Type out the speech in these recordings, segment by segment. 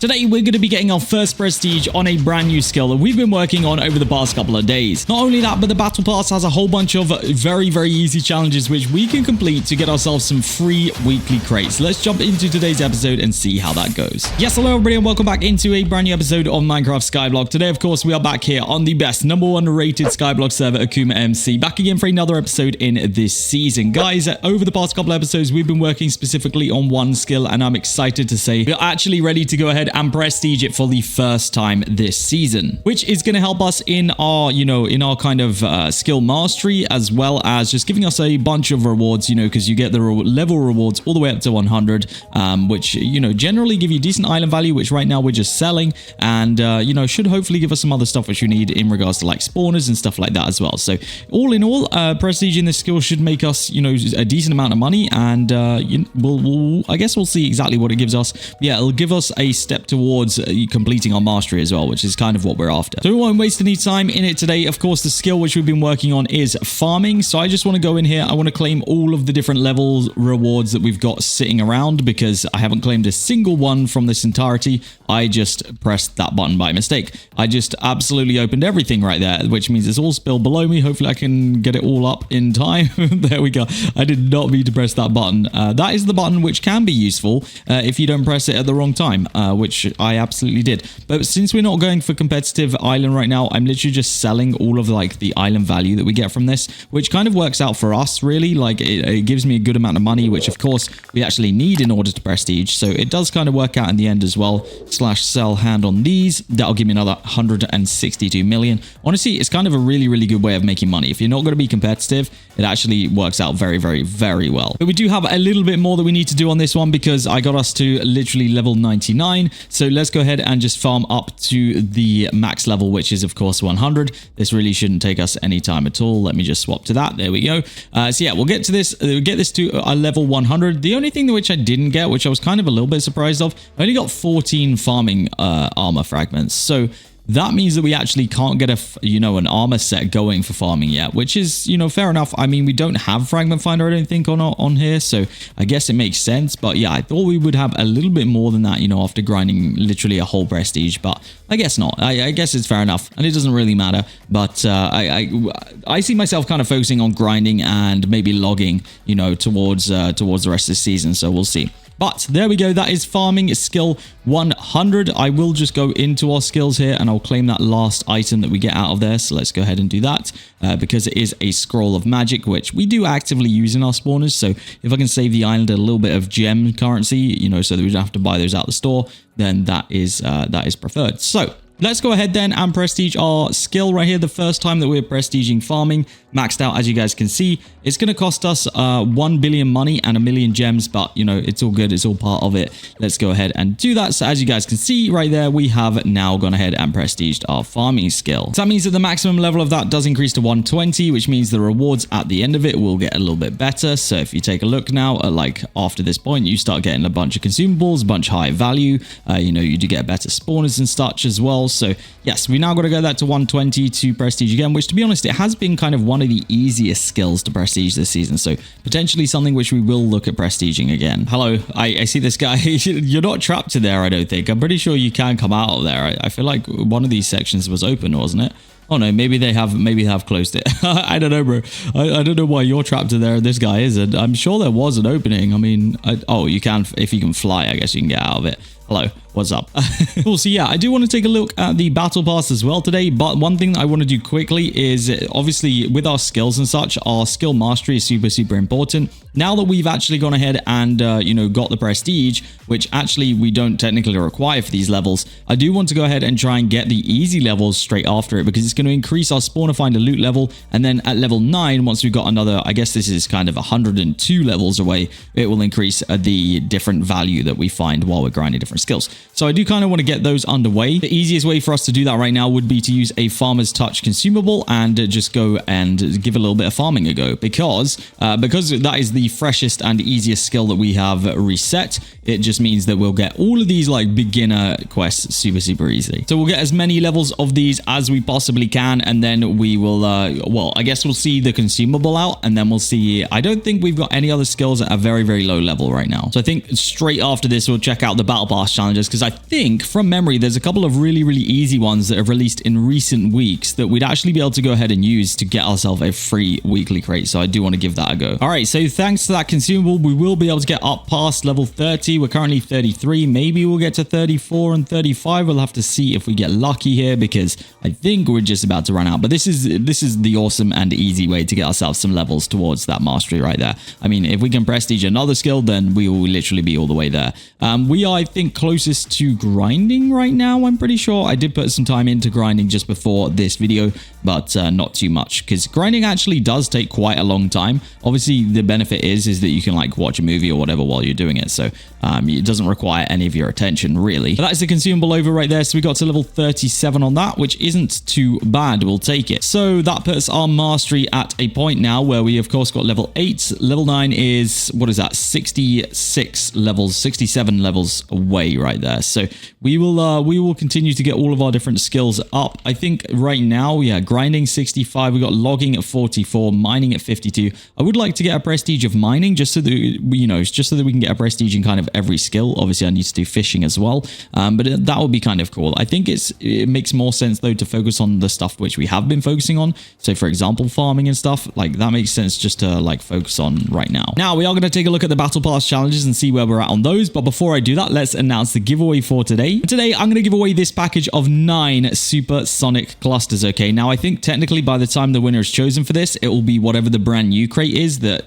Today we're going to be getting our first prestige on a brand new skill that we've been working on over the past couple of days. Not only that, but the battle pass has a whole bunch of very easy challenges which we can complete to get ourselves some free weekly crates. Let's jump into today's episode and see how that goes. Yes, hello everybody and welcome back into a brand new episode of Minecraft Skyblock. Today, of course, we are back here on the best #1 rated Skyblock server, AkumaMC, back again for another episode in this season. Guys, over the past couple of episodes, we've been working specifically on one skill, and I'm excited to say we're actually ready to go ahead and prestige it for the first time this season, which is going to help us in our, in our kind of skill mastery, as well as just giving us a bunch of rewards, because you get the level rewards all the way up to 100, which, generally give you decent island value, which right now we're just selling, and, should hopefully give us some other stuff which we need in regards to like spawners and stuff like that as well. So all in all, prestige in this skill should make us, a decent amount of money, and I guess we'll see exactly what it gives us. Yeah, it'll give us a step towards completing our mastery as well, which is kind of what we're after. So we won't waste any time in it today. Of course, the skill which we've been working on is farming. So I just want to go in here. I want to claim all of the different levels rewards that we've got sitting around, because I haven't claimed a single one from this entirety. I just pressed that button by mistake. I just absolutely opened everything right there, which means it's all spilled below me. Hopefully I can get it all up in time. There we go. I did not mean to press that button. That is the button which can be useful if you don't press it at the wrong time, which I absolutely did. But since we're not going for competitive island right now, I'm literally just selling all of like the island value that we get from this, which kind of works out for us really. Like it gives me a good amount of money, which of course we actually need in order to prestige. So it does kind of work out in the end as well. /sell hand on these. That'll give me another 162 million. Honestly, it's kind of a really good way of making money. If you're not going to be competitive, it actually works out very well. But we do have a little bit more that we need to do on this one, because I got us to literally level 99. So let's go ahead and just farm up to the max level, which is of course 100. This really shouldn't take us any time at all. Let me just swap to that. There we go. So yeah, we'll get to this. We'll get this to a level 100. The only thing which I didn't get, which I was kind of a little bit surprised of, I only got 14 farming armor fragments. So that means that we actually can't get an armor set going for farming yet, which is, fair enough. I mean, we don't have fragment finder, I don't think, on here, so I guess it makes sense. But yeah, I thought we would have a little bit more than that, after grinding literally a whole prestige, but I guess not. I guess it's fair enough, and it doesn't really matter. But I see myself kind of focusing on grinding and maybe logging, towards the rest of the season. So we'll see. But there we go. That is farming skill 100. I will just go into our skills here and I'll claim that last item that we get out of there. So let's go ahead and do that because it is a scroll of magic, which we do actively use in our spawners. So if I can save the island a little bit of gem currency, so that we don't have to buy those out the store, then that is preferred. So let's go ahead then and prestige our skill right here. The first time that we're prestiging farming, maxed out, as you guys can see. It's going to cost us 1 billion money and 1 million gems, but it's all good. It's all part of it. Let's go ahead and do that. So as you guys can see right there, we have now gone ahead and prestiged our farming skill. So that means that the maximum level of that does increase to 120, which means the rewards at the end of it will get a little bit better. So if you take a look now, like after this point, you start getting a bunch of consumables, a bunch higher value. You do get better spawners and such as well. So yes, we now got to go that to 120 to prestige again, which to be honest, it has been kind of one of the easiest skills to prestige this season. So potentially something which we will look at prestiging again. Hello, I see this guy. You're not trapped in there, I don't think. I'm pretty sure you can come out of there. I feel like one of these sections was open, wasn't it? Oh no, maybe they have closed it. I don't know, bro. I don't know why you're trapped in there and this guy isn't. I'm sure there was an opening. I mean, oh, you can, if you can fly, I guess you can get out of it. Hello, what's up? Cool, so yeah, I do want to take a look at the battle pass as well today, but one thing that I want to do quickly is, obviously with our skills and such, our skill mastery is super important. Now that we've actually gone ahead and got the prestige, which actually we don't technically require for these levels, I do want to go ahead and try and get the easy levels straight after it, because it's going to increase our spawner finder loot level, and then at level 9, once we've got another, I guess this is kind of 102 levels away, it will increase the different value that we find while we're grinding different skills. So I do kind of want to get those underway. The easiest way for us to do that right now would be to use a farmer's touch consumable and just go and give a little bit of farming a go, because that is the freshest and easiest skill that we have reset. It just means that we'll get all of these like beginner quests super easy. So we'll get as many levels of these as we possibly can, and then we will well, I guess we'll see the consumable out, and then we'll see. I don't think we've got any other skills at a very low level right now. So I think straight after this we'll check out the battle pass pass challenges, because I think from memory there's a couple of really easy ones that have released in recent weeks that we'd actually be able to go ahead and use to get ourselves a free weekly crate. So I do want to give that a go. All right, so thanks to that consumable, we will be able to get up past level 30. We're currently 33. Maybe we'll get to 34 and 35. We'll have to see if we get lucky here, because I think we're just about to run out. But this is the awesome and easy way to get ourselves some levels towards that mastery right there. I mean, if we can prestige another skill, then we will literally be all the way there. We are, I think, closest to grinding right now. I'm pretty sure I did put some time into grinding just before this video, but not too much, because grinding actually does take quite a long time. Obviously, the benefit is that you can like watch a movie or whatever while you're doing it, so it doesn't require any of your attention really. But that is the consumable over right there. So we got to level 37 on that, which isn't too bad. We'll take it. So that puts our mastery at a point now where we of course got level 8. Level 9 is, what is that, 66 levels, 67 levels away right there. So we will continue to get all of our different skills up. I think right now, yeah, grinding 65, we got logging at 44, mining at 52. I would like to get a prestige of mining just so that we can get a prestige in kind of every skill. Obviously I need to do fishing as well, but that would be kind of cool. I think it makes more sense though to focus on the stuff which we have been focusing on. So for example, farming and stuff like that makes sense just to like focus on right now. Now we are going to take a look at the battle pass challenges and see where we're at on those. But before I do that, let's announce the giveaway for today. Today I'm going to give away this package of 9 supersonic clusters. Okay, now I think technically by the time the winner is chosen for this, it will be whatever the brand new crate is that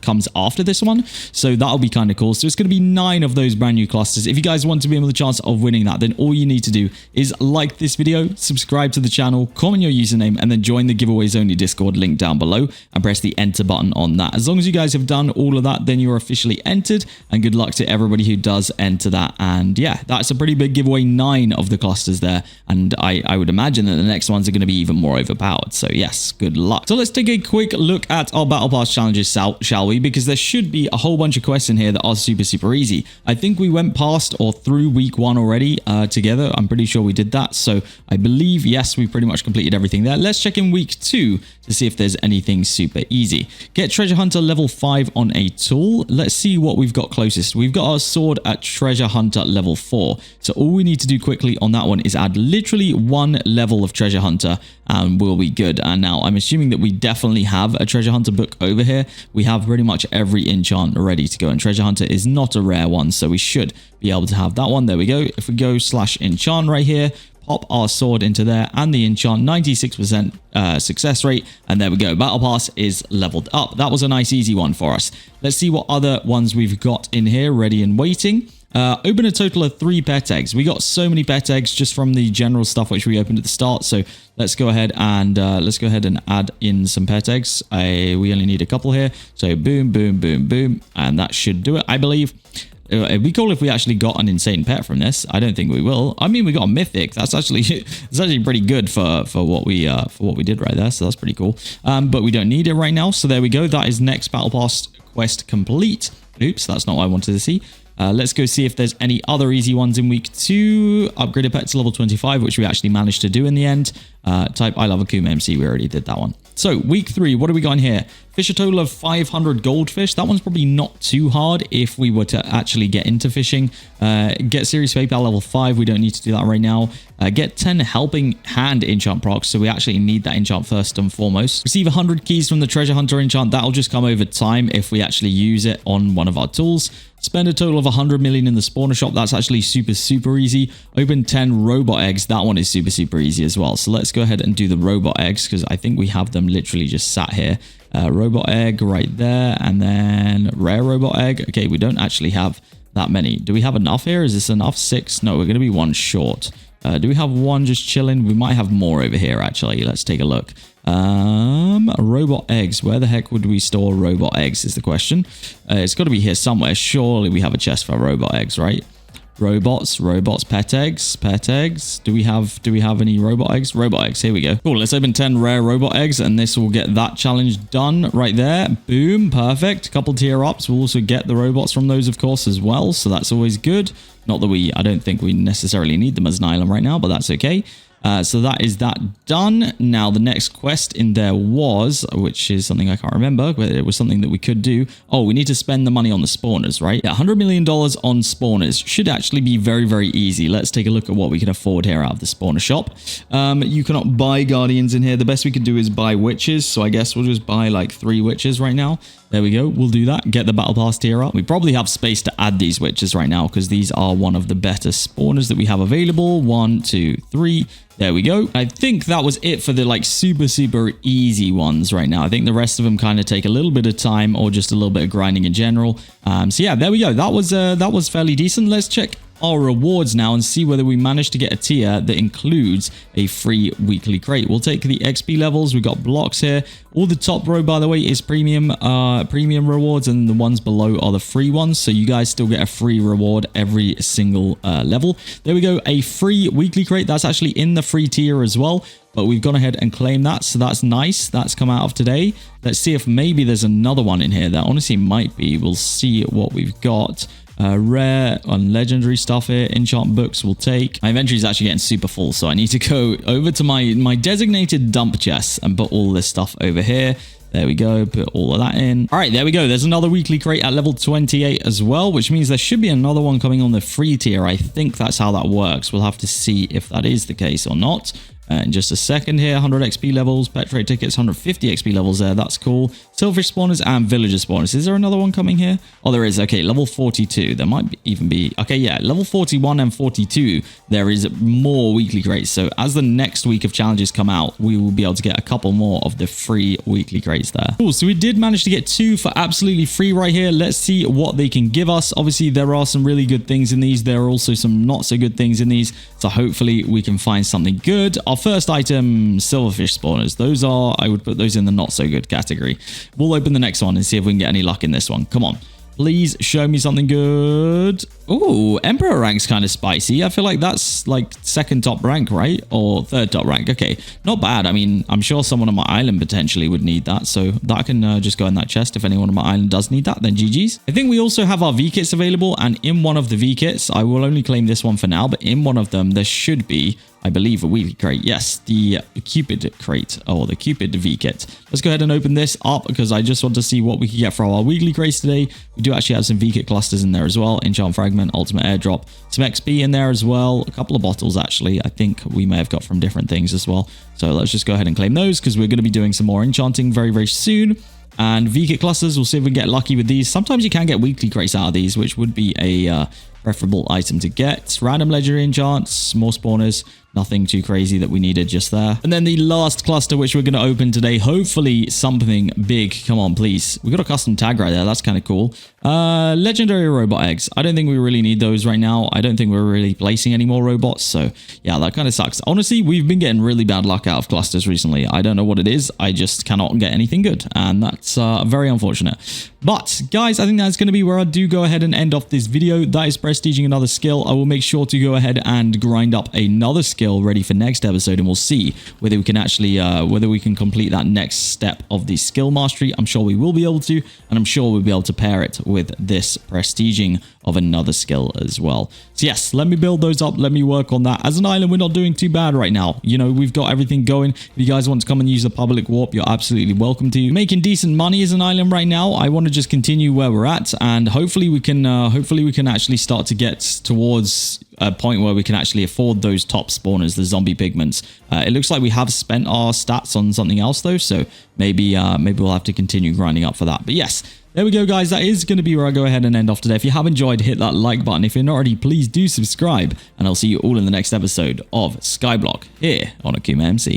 comes after this one. So that'll be kind of cool. So it's going to be 9 of those brand new clusters. If you guys want to be able the chance of winning that, then all you need to do is like this video, subscribe to the channel, comment your username, and then join the giveaways only Discord link down below and press the enter button on that. As long as you guys have done all of that, then you're officially entered, and good luck to everybody who does enter that. And yeah, that's a pretty big giveaway, 9 of the clusters there, and I would imagine that the next ones are going to be even more overpowered. So yes, good luck. So let's take a quick look at our battle pass challenges, shall we? Because there should be a whole bunch of quests in here that are super easy. I think we went past or through week 1 already together. I'm pretty sure we did that. So I believe, yes, we pretty much completed everything there. Let's check in week 2 to see if there's anything super easy. Get treasure hunter level 5 on a tool. Let's see what we've got closest. We've got our sword at treasure hunter level 4. So all we need to do quickly on that one is add literally 1 level of treasure hunter and we'll be good. And now I'm assuming that we definitely have a treasure hunter book over here. We have pretty much every enchant ready to go, and treasure hunter is not a rare one, so we should be able to have that one. There we go. If we go /enchant right here, pop our sword into there, and the enchant 96% success rate, and there we go. Battle pass is leveled up. That was a nice easy one for us. Let's see what other ones we've got in here ready and waiting. Open a total of 3 pet eggs. We got so many pet eggs just from the general stuff which we opened at the start. So let's go ahead and add in some pet eggs. We only need a couple here. So boom, boom, boom, boom, and that should do it, I believe. It'd be cool if we actually got an insane pet from this. I don't think we will. I mean, we got a mythic. That's actually pretty good for what we did right there. So that's pretty cool. But we don't need it right now. So there we go. That is next battle pass quest complete. Oops, that's not what I wanted to see. Let's go see if there's any other easy ones in week 2. Upgrade a pet to level 25, which we actually managed to do in the end. Type I love AkumaMC. We already did that one. So week 3, what do we got in here? Fish a total of 500 goldfish. That one's probably not too hard if we were to actually get into fishing. Get Series PayPal level 5. We don't need to do that right now. Get 10 helping hand enchant procs. So we actually need that enchant first and foremost. Receive 100 keys from the treasure hunter enchant. That'll just come over time if we actually use it on one of our tools. Spend a total of 100 million in the spawner shop. That's actually super easy. Open 10 robot eggs. That one is super easy as well. So let's go ahead and do the robot eggs because I think we have them literally just sat here. Robot egg right there, and then rare robot egg. Okay, we don't actually have that many. Do we have enough here? Is this enough? 6? No, we're going to be 1 short. Do we have 1 just chilling? We might have more over here, actually. Let's take a look. Robot eggs. Where the heck would we store robot eggs is the question. It's got to be here somewhere. Surely we have a chest for robot eggs, right? Robots, pet eggs. Do we have any robot eggs? Robot eggs, here we go. Cool, let's open 10 rare robot eggs, and this will get that challenge done right there. Boom, perfect. Couple tier ups. We'll also get the robots from those, of course, as well. So that's always good. Not that I don't think we necessarily need them as an island right now, but that's okay. So that is that done. Now, the next quest in there was, which is something I can't remember, but it was something that we could do. Oh, we need to spend the money on the spawners, right? Yeah, $100 million on spawners should actually be very, very easy. Let's take a look at what we can afford here out of the spawner shop. You cannot buy guardians in here. The best we could do is buy witches. So I guess we'll just buy like 3 witches right now. There we go. We'll do that. Get the battle pass tier up. We probably have space to add these witches right now because these are one of the better spawners that we have available. 1, 2, 3. There we go. I think that was it for the like super easy ones right now. I think the rest of them kind of take a little bit of time or just a little bit of grinding in general. So yeah, there we go. That was fairly decent. Let's check our rewards now and see whether we managed to get a tier that includes a free weekly crate. We'll take the XP levels. We got blocks here. All the top row, by the way, is premium rewards, and the ones below are the free ones. So you guys still get a free reward every single level. There we go. A free weekly crate. That's actually in the free tier as well. But we've gone ahead and claimed that, so that's nice. That's come out of today. Let's see if maybe there's another one in here. That honestly might be. We'll see what we've got. Rare and legendary stuff here. Enchant books we'll take. My inventory is actually getting super full, so I need to go over to my designated dump chest and put all this stuff over here. There we go. Put all of that in. All right, there we go. There's another weekly crate at level 28 as well, which means there should be another one coming on the free tier. I think that's how that works. We'll have to see if that is the case or not. In just a second here, 100 XP levels, pet trade tickets, 150 XP levels there. That's cool. Silverfish spawners and villager spawners. Is there another one coming here? Oh, there is. Okay, level 42. There might even be. Okay, yeah, level 41 and 42. There is more weekly crates. So as the next week of challenges come out, we will be able to get a couple more of the free weekly crates there. Cool. So we did manage to get 2 for absolutely free right here. Let's see what they can give us. Obviously, there are some really good things in these. There are also some not so good things in these. So hopefully we can find something good. Our first item, silverfish spawners. Those are, I would put those in the not so good category. We'll open the next one and see if we can get any luck in this one. Come on. Please show me something good. Oh, Emperor rank's kind of spicy. I feel like that's like 2nd top rank, right? Or 3rd top rank. Okay, not bad. I mean, I'm sure someone on my island potentially would need that. So that can just go in that chest. If anyone on my island does need that, then GG's. I think we also have our V-kits available. And in one of the V-kits, I will only claim this one for now. But in one of them, there should be, I believe, a weekly crate. Yes, the Cupid crate or the Cupid V-kit. Let's go ahead and open this up because I just want to see what we can get for our weekly crates today. We do actually have some V-kit clusters in there as well. Enchant fragment, ultimate airdrop, some XP in there as well. A couple of bottles actually I think we may have got from different things as well. So let's just go ahead and claim those because we're going to be doing some more enchanting very soon. And V-kit clusters, we'll see if we can get lucky with these. Sometimes you can get weekly crates out of these, which would be a preferable item to get. Random legendary enchants, more spawners. Nothing too crazy that we needed just there. And then the last cluster, which we're going to open today. Hopefully something big. Come on, please. We got a custom tag right there. That's kind of cool. Legendary robot eggs. I don't think we really need those right now. I don't think we're really placing any more robots. So yeah, that kind of sucks. Honestly, we've been getting really bad luck out of clusters recently. I don't know what it is. I just cannot get anything good. And that's very unfortunate. But guys, I think that's going to be where I do go ahead and end off this video. That is prestiging another skill. I will make sure to go ahead and grind up another skill ready for next episode, and we'll see whether we can actually whether we can complete that next step of the skill mastery. I'm sure we will be able to, and I'm sure we'll be able to pair it with this prestiging of another skill as well. So yes, let me build those up. Let me work on that. As an island, we're not doing too bad right now. You know, we've got everything going. If you guys want to come and use the public warp, you're absolutely welcome to. Making decent money as an island right now. I want to just continue where we're at, and hopefully we can actually start to get towards a point where we can actually afford those top spawners, the zombie pigments. It looks like we have spent our stats on something else though, so maybe we'll have to continue grinding up for that. But yes, there we go, guys. That is going to be where I go ahead and end off today. If you have enjoyed, hit that like button. If you're not already, please do subscribe, and I'll see you all in the next episode of Skyblock here on AkumaMC.